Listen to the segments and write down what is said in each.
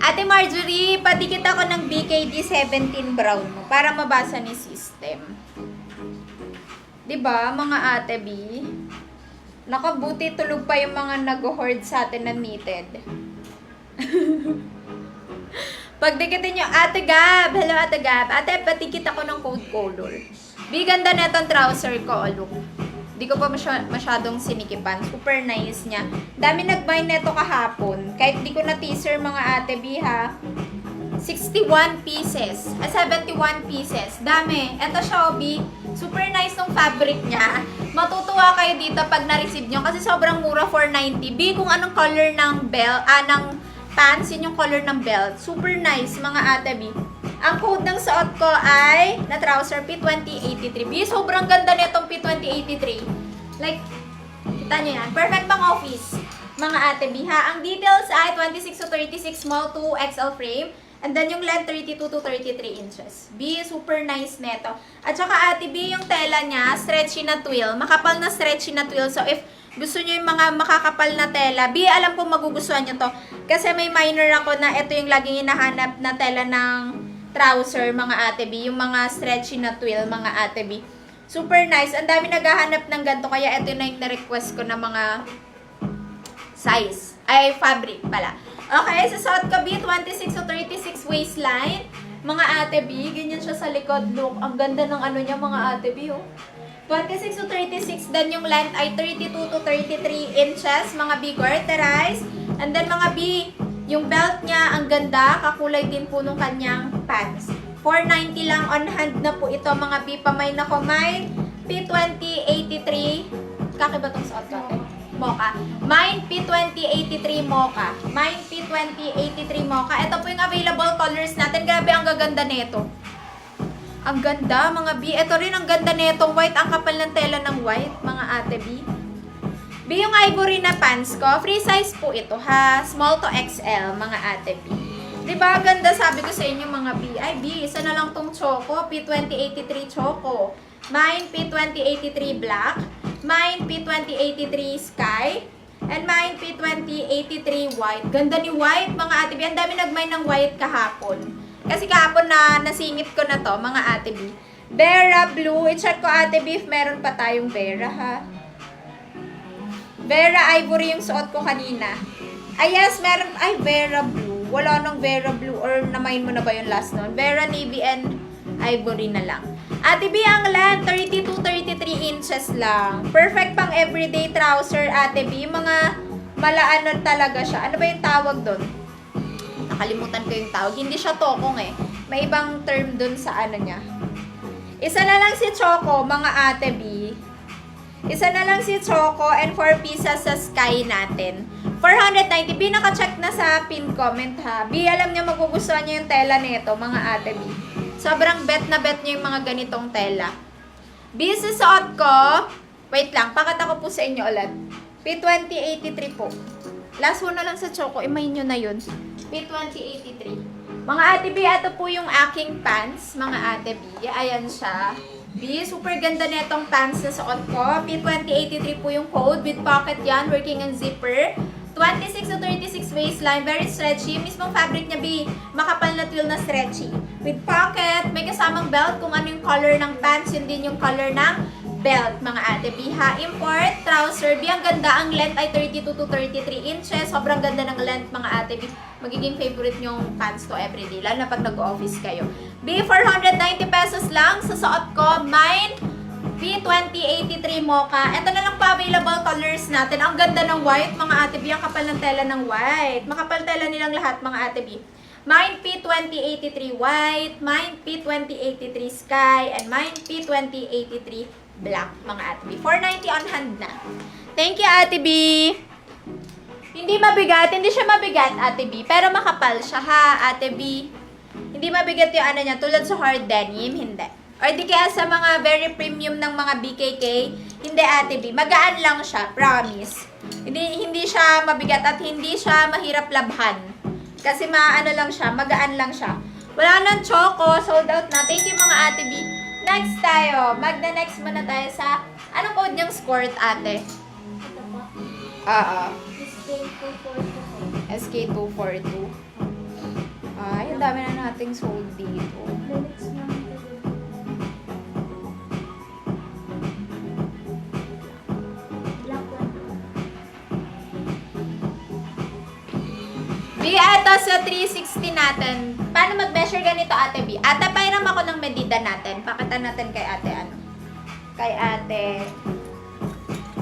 Ate Marjorie, padikit ako ng BKD 17 brown mo para mabasa ni system. 'Di ba, mga ate B? Nakabuti tulog pa yung mga nag-hoard sa atin na knitted. Pagdikitin nyo, Ate Gab! Hello, Ate Gab. Ate, patikit ako ng coat color. Biganda na itong trouser ko, look. Di ko pa masyadong sinikipan. Super nice niya. Dami nag-buy neto kahapon. Kahit di ko na teaser mga ate B ha. 61 pieces. 71 pieces. Dami. Eto siya, Obi. Super nice ng fabric niya. Matutuwa kayo dito pag na-receive nyo. Kasi sobrang mura, 490. B, kung anong color ng belt, ng pants, yun yung color ng belt. Super nice, mga ate B. Ang code ng suot ko ay na trouser P2083. B, sobrang ganda nitong P2083. Like, kita nyo yan. Perfect pang office, mga ate B ha. Ang details ay 26 to 36 small to XL frame. And then yung length 32 to 33 inches. B, super nice neto. At saka ate B, yung tela niya, stretchy na twill. Makapal na stretchy na twill. So if gusto nyo yung mga makakapal na tela, B, alam ko magugustuhan nyo to. Kasi may minor ako na ito yung laging hinahanap na tela ng trouser, mga ate B. Yung mga stretchy na twill, mga ate B. Super nice. Ang dami naghahanap ng ganito. Kaya ito na yung na-request ko na mga size. Ay, fabric pala. Okay, sa suot ko B, 26 to 36 waistline. Mga ate B, ganyan siya sa likod. Look, ang ganda ng ano niya, mga ate B, oh. 26 to 36, then yung length ay 32 to 33 inches, mga B, garterized. And then mga B, yung belt niya, ang ganda, kakulay din po nung kanyang pants. 490 lang on hand na po ito, mga B, pamay na ko, may P2083. Kakiba tong suot ko, ate? Mocha. Mine P2083 Mocha. Mine P2083 Mocha. Ito po yung available colors natin. Grabe, ang gaganda nito. Ang ganda, mga B. Ito rin, ang ganda nitong white. Ang kapal ng tela ng white, mga ate B. B, yung ivory na pants ko. Free size po ito, ha. Small to XL, mga ate B. Diba, ganda, sabi ko sa inyo, mga B. Ay, B, isa na lang tong choco. P2083 choco. Mine P2083 black. Mine P2083 sky. And mine P2083 white. Ganda ni white, mga ate B. Ang dami nag-mine ng white kahapon. Kasi kahapon na nasingit ko na to, mga ate B. Vera blue. I-check ko, ate B, if meron pa tayong Vera, ha. Vera ivory yung suot ko kanina. Ay, yes, meron. Ay, Vera blue. Wala nang Vera blue. Or na-mine mo na ba yung last nun? Vera navy and ivory na lang. Ate B, ang length, 32 to 33 inches lang. Perfect pang everyday trouser, ate B. Mga malaanon talaga siya. Ano ba yung tawag doon? Nakalimutan ko yung tawag. Hindi siya tokong eh. May ibang term doon sa ano niya. Isa na lang si Choco, mga ate B. Isa na lang si Choco and 4 pieces sa sky natin. 490. B, naka-check na sa pin comment ha. B, alam niya magugustuhan niyo yung tela nito, mga ate B. Sobrang bet na bet niyo yung mga ganitong tela. B, sa suot ko, wait lang, pakita ko po sa inyo ulit. P2083 po. Last one na lang sa Choco, imay nyo na yun. P2083. Mga ate B, ito po yung aking pants, mga ate B. Ayan siya. B, super ganda na itong pants na suot ko. P2083 po yung code with pocket yan, working and zipper. 26 to 36 waistline, very stretchy. Mismong fabric niya, B, makapal na twill na stretchy. With pocket, may kasamang belt. Kung ano yung color ng pants, yun din yung color ng belt, mga ate B, ha. Import, trouser, B, ang ganda. Ang length ay 32 to 33 inches. Sobrang ganda ng length, mga ate B. Magiging favorite nyong pants to everyday, lalo na pag nag-office kayo. B, 490 pesos lang. Sa suot ko, mine, P2083 Mocha. Ito na lang pa available colors natin. Ang ganda ng white, mga ate B. Ang kapal ng tela ng white. Makapal tela nilang lahat, mga ate B. Mine P2083 white, mine P2083 sky, and mine P2083 black, mga ate B. 490 on hand na. Thank you, ate B. Hindi mabigat. Hindi siya mabigat, ate B. Pero makapal siya, ha, ate B. Hindi mabigat yung ano niya. Tulad sa hard denim, hindi. Or di kaya sa mga very premium ng mga BKK, hindi, ate B. Magaan lang siya, promise. Hindi siya mabigat at hindi siya mahirap labhan. Kasi maano lang siya, magaan lang siya. Wala nang Choco, sold out na. Thank you, mga ate B. Next tayo. Magna-next muna tayo sa... Anong code niyang skirt, ate? Ito po. Oo. SK242. SK242. Ay, ang dami na nating sold dito. Limits naman ito. Black one. B, eto sa 360 natin. Paano mag-measure ganito, ate B? Ate, pairam ako ng medida natin. Pakita natin kay ate, ano? Kay ate.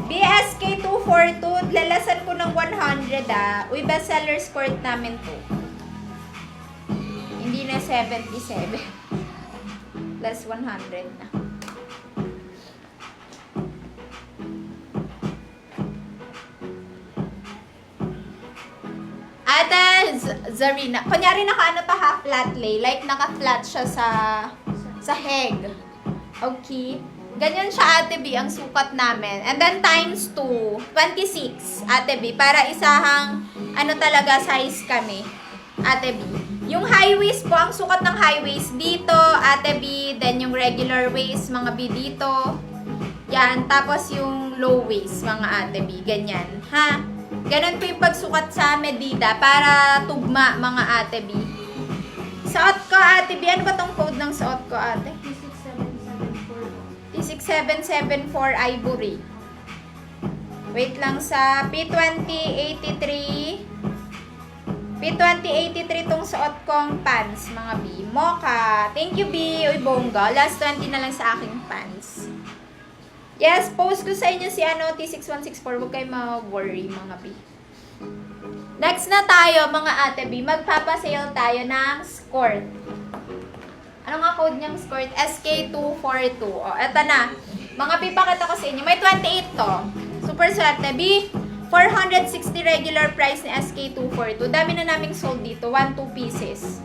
BSK242, lalasan ko ng 100 ah. Uy, bestseller skirt namin to. Hindi na 77. Plus 100 na. Ate Zarina, kunyari naka ano to ha, flat lay. Like naka-flat siya sa heg. Okay. Ganyan siya, Ate B, ang sukat namin. And then times 2, 26, Ate B, para isahang ano talaga size kami, Ate B. Yung high waist po, ang sukat ng high waist dito, Ate B, then yung regular waist, mga B dito. Yan, tapos yung low waist, mga Ate B, ganyan, ha? Ganun po yung pagsukat sa medida para tugma, mga Ate B. Suot ko, Ate B, ano ba tong code ng suot ko, Ate? T6774. T6774 Ivory. Wait lang sa P2083. P2083 tong suot kong pants, mga B. Mocha. Thank you, B. Uy, bongga. Last 20 na lang sa aking pants. Yes, post ko sa inyo si ano, T6164. Huwag kayo ma-worry, mga B. Next na tayo, mga ate B. Magpapasale tayo ng skirt. Ano nga code niyang skirt? SK242. O, eto na. Mga pipakita ko sa inyo. May 28 to. Super swerte. B, 460 regular price ni SK242. Dami na naming sold dito. 1-2 pieces.